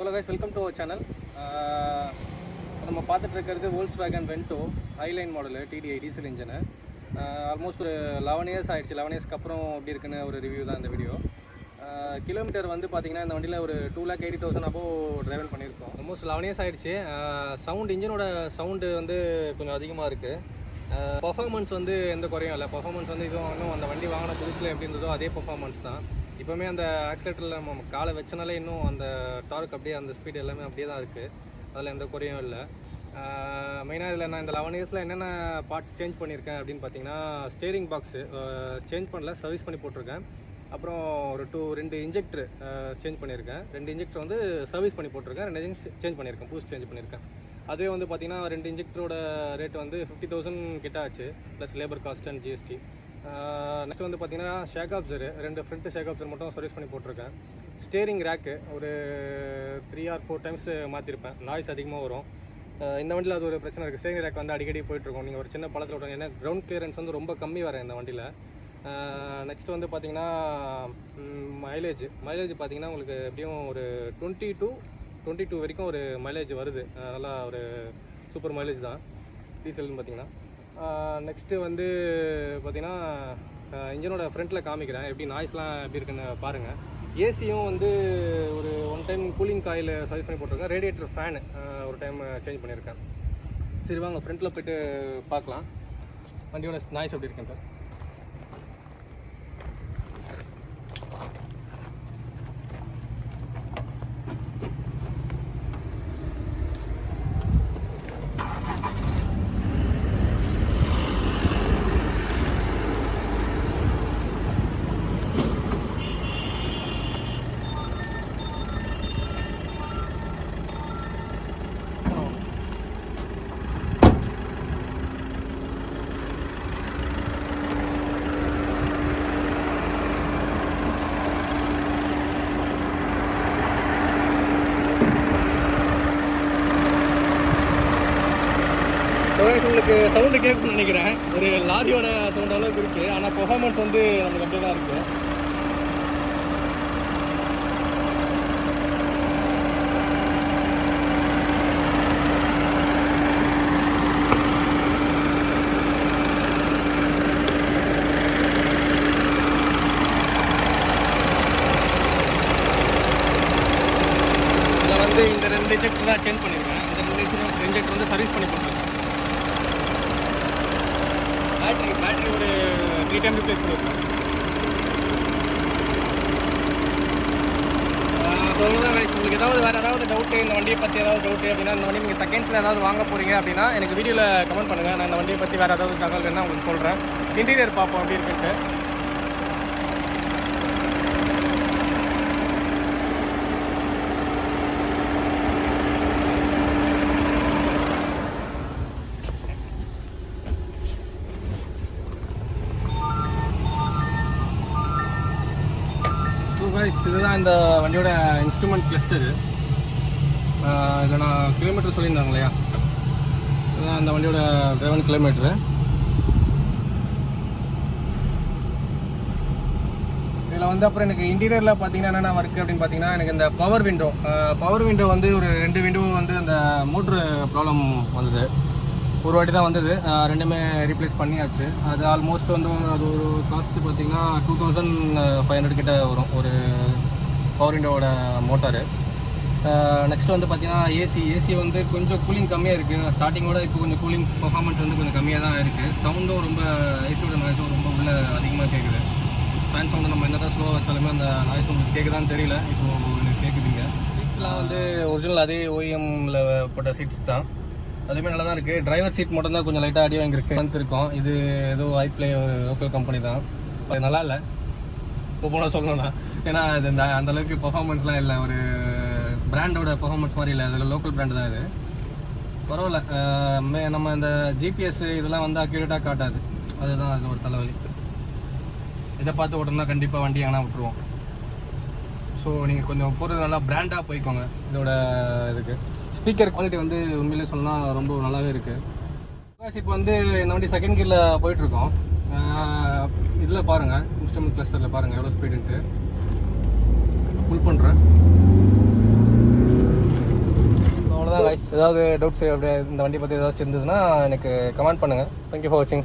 Hello guys, welcome to our channel. நம்ம பார்த்துட்டு இருக்கிறது Volkswagen Vento Highline model TDI diesel engine. Almost ஒரு 11 years ஆயிடுச்சு. 11 இயர்ஸ்க்கு அப்புறம் எப்படி இருக்குன்னு ஒரு ரிவ்யூ தான் இந்த வீடியோ. கிலோமீட்டர் வந்து பார்த்தீங்கன்னா இந்த வண்டியில் ஒரு 2,80,000 அபோவ் ட்ரைவன் பண்ணியிருக்கோம். ஆல்மோஸ்ட் 11 இயர்ஸ் ஆயிடுச்சு. சவுண்ட் இன்ஜினோட சவுண்டு வந்து கொஞ்சம் அதிகமாக இருக்குது. பர்ஃபார்மன்ஸ் வந்து எந்த குறையும் இல்லை. பர்ஃபார்மன்ஸ் வந்து இதுவும் இன்னும் அந்த வண்டி வாங்கின புதுசில் எப்படி இருந்ததோ அதே பர்ஃபார்மன்ஸ் தான். இப்போவுமே அந்த ஆக்சிலேட்டரில் நம்ம காலை வச்சனாலே இன்னும் அந்த டார்க் அப்படியே அந்த ஸ்பீட் எல்லாமே அப்படியே தான் இருக்குது. அதில் எந்த குறையும் இல்லை. மெயினாக இதில் நான் இந்த 11 இயர்ஸில் என்னென்ன பார்ட்ஸ் சேஞ்ச் பண்ணியிருக்கேன் அப்படின்னு பார்த்தீங்கன்னா, ஸ்டேரிங் பாக்ஸு சேஞ்ச் பண்ணல, சர்வீஸ் பண்ணி போட்டிருக்கேன். அப்புறம் ஒரு 2 இன்ஜெக்டர் சேஞ்ச் பண்ணியிருக்கேன். 2 இன்ஜெக்டர் வந்து சர்வீஸ் பண்ணி போட்டிருக்கேன். 2 இன்ஜெக்டர் சேஞ்ச் பண்ணியிருக்கேன், பூஸ்ட் சேஞ்ச் பண்ணியிருக்கேன். அதுவே வந்து பார்த்திங்கன்னா 2 இன்ஜெக்டரோட ரேட் வந்து 50,000 கிட்ட ஆச்சு, plus labour cost and GST. Next வந்து பார்த்திங்கன்னா ஷேக் ஆப்சரு 2 ஃப்ரண்ட் ஷேக் ஆப்சர் மட்டும் சர்வீஸ் பண்ணி போட்டிருக்கேன். ஸ்டேரிங் ரேக்கு ஒரு 3 or 4 டைம்ஸ் மாற்றிருப்பேன். நாய்ஸ் அதிகமாக வரும். இந்த வண்டியில் அது ஒரு பிரச்சனை இருக்குது. ஸ்டேரிங் ரேக் வந்து அடிக்கடி போயிட்டுருக்கோம். நீங்கள் ஒரு சின்ன பழத்தில் விட்டாங்க, ஏன்னா கிரவுண்ட் கிளியரன்ஸ் வந்து ரொம்ப கம்மி வரேன் இந்த வண்டியில். நெக்ஸ்ட் வந்து பார்த்திங்கன்னா மைலேஜ் பார்த்திங்கன்னா உங்களுக்கு எப்படியும் ஒரு 22 வரைக்கும் ஒரு மைலேஜ் வருது. நல்லா ஒரு சூப்பர் மைலேஜ் தான் டீசல்னு பார்த்திங்கன்னா. நெக்ஸ்ட்டு வந்து பார்த்திங்கன்னா இன்ஜினோட ஃப்ரண்ட்டில் காமிக்கிறேன் எப்படி நாய்ஸ்லாம் எப்படி இருக்குன்னு பாருங்கள். ஏசியும் வந்து ஒரு 1 டைம் கூலிங் காயில் சர்வீஸ் பண்ணி போட்டிருக்கேன். ரேடியேட்டர் ஃபேனு ஒரு டைம் சேஞ்ச் பண்ணியிருக்கேன். சரி வாங்க ஃப்ரண்ட்டில் போய்ட்டு பார்க்கலாம் வண்டியோட நாய்ஸ் எப்படி இருக்குன்ட்டு. உங்களுக்கு சவுண்டு கேட்கணும்னு நினைக்கிறேன். ஒரு லாரியோட சவுண்ட் அளவுக்கு இருக்குது. ஆனால் பெர்ஃபார்மன்ஸ் வந்து நமக்கு அப்படியே தான் இருக்குது. இதில் வந்து இந்த 2 இன்ஜெக்டர் தான் சேஞ்ச் பண்ணியிருக்கேன். இந்த 2 இன்ஜெக்டர் வந்து சர்வீஸ் பண்ணி போட்டிருக்கேன். பேட்டரி ஒரு 3 டைம் ரிப்ளேஸ் பண்ணியிருக்கேன். அவ்வளோதான் ரைஸ். உங்களுக்கு ஏதாவது வேறு ஏதாவது டவுட்டு, இந்த வண்டியை பற்றி ஏதாவது டவுட்டு அப்படின்னா, இந்த வண்டி நீங்கள் செகண்ட்ஸில் ஏதாவது வாங்க போகிறீங்க அப்படின்னா எனக்கு வீடியோவில் கமெண்ட் பண்ணுங்கள். நான் இந்த வண்டியை பற்றி வேறு ஏதாவது தகவல் வேணால் உங்களுக்கு சொல்கிறேன். இன்டீரியர் பார்ப்போம் அப்படி இருக்குன்ட்டு. இதுதான் இந்த வண்டியோட இன்ஸ்ட்ருமெண்ட் கிளஸ்டரு. இதில் நான் கிலோமீட்டர் சொல்லியிருந்தாங்க இல்லையா, இதுதான் இந்த வண்டியோட ட்ரைவன் கிலோமீட்டரு. இதில் வந்து அப்புறம் எனக்கு இன்டீரியரில் பார்த்தீங்கன்னா என்னென்ன இருக்குது அப்படின்னு பார்த்தீங்கன்னா, எனக்கு இந்த பவர் விண்டோ வந்து ஒரு 2 விண்டோ வந்து அந்த மோட்ரு ப்ராப்ளம் வந்தது. ஒரு வாட்டி தான் வந்தது, 2மே ரீப்ளேஸ் பண்ணியாச்சு. அது ஆல்மோஸ்ட் வந்து அது ஒரு காஸ்ட்டு பார்த்திங்கன்னா 2,500 கிட்ட வரும் ஒரு பவர் விண்டோவோட மோட்டாரு. நெக்ஸ்ட் வந்து பார்த்திங்கன்னா ஏசி வந்து கொஞ்சம் கூலிங் கம்மியாக இருக்குது. ஸ்டார்டிங்கோட இப்போ கொஞ்சம் கூலிங் பர்ஃபார்மன்ஸ் வந்து கொஞ்சம் கம்மியாக தான் இருக்குது. சவுண்டும் ரொம்ப ஏசியோட நாய்ஸும் ரொம்ப உள்ள அதிகமாக கேட்குது. ஃபேன் சவுண்டு நம்ம என்ன தான் ஸ்லோவாக வச்சாலுமே அந்த நாய்ஸ் உங்களுக்கு கேட்குதான்னு தெரியல. இப்போது எனக்கு கேட்குதுங்க. சீட்ஸ்லாம் வந்து ஒரிஜினல் அதே OEMல போட்ட சீட்ஸ் தான். அதுவுமே நல்லா தான் இருக்குது. டிரைவர் சீட் மட்டும் தான் கொஞ்சம் லைட்டாக அடி வாங்கியிருக்கு இருக்கும். இது ஏதோ ஐப்ளே லோக்கல் கம்பெனி தான். அது நல்லா இல்லை இப்போ போனால் சொல்லணும்னா, ஏன்னா இது இந்த அந்தளவுக்கு பர்ஃபார்மன்ஸ்லாம் இல்லை. ஒரு பிராண்டோட பர்ஃபார்மன்ஸ் மாதிரி இல்லை. அதில் லோக்கல் பிராண்டு தான் இது. பரவாயில்ல. நம்ம இந்த ஜிபிஎஸ் இதெல்லாம் வந்து அக்யூரேட்டாக காட்டாது. அதுதான் அது ஒரு தலைவலி. இதை பார்த்து ஓட்டணும்னா கண்டிப்பாக வண்டி எங்கன்னா விட்டுருவோம். ஸோ நீங்கள் கொஞ்சம் போகிறது நல்லா பிராண்டாக போய்க்கோங்க. இதோட இதுக்கு ஸ்பீக்கர் குவாலிட்டி வந்து உண்மையிலே சொன்னால் ரொம்ப நல்லாவே இருக்குது. இப்போ வந்து இந்த வண்டி செகண்ட் கியரில் போயிட்டுருக்கோம். இதில் பாருங்கள், இன்ஸ்ட்ருமெண்ட் கிளஸ்டரில் பாருங்கள் எவ்வளோ ஸ்பீடுன்ட்டு. புல் பண்ணுறேன். கைஸ், ஏதாவது டவுட்ஸ் அப்படியே இந்த வண்டி பற்றி ஏதாச்சும் இருந்ததுன்னா எனக்கு கமெண்ட் பண்ணுங்கள். தேங்க்யூ ஃபார் வாட்சிங்.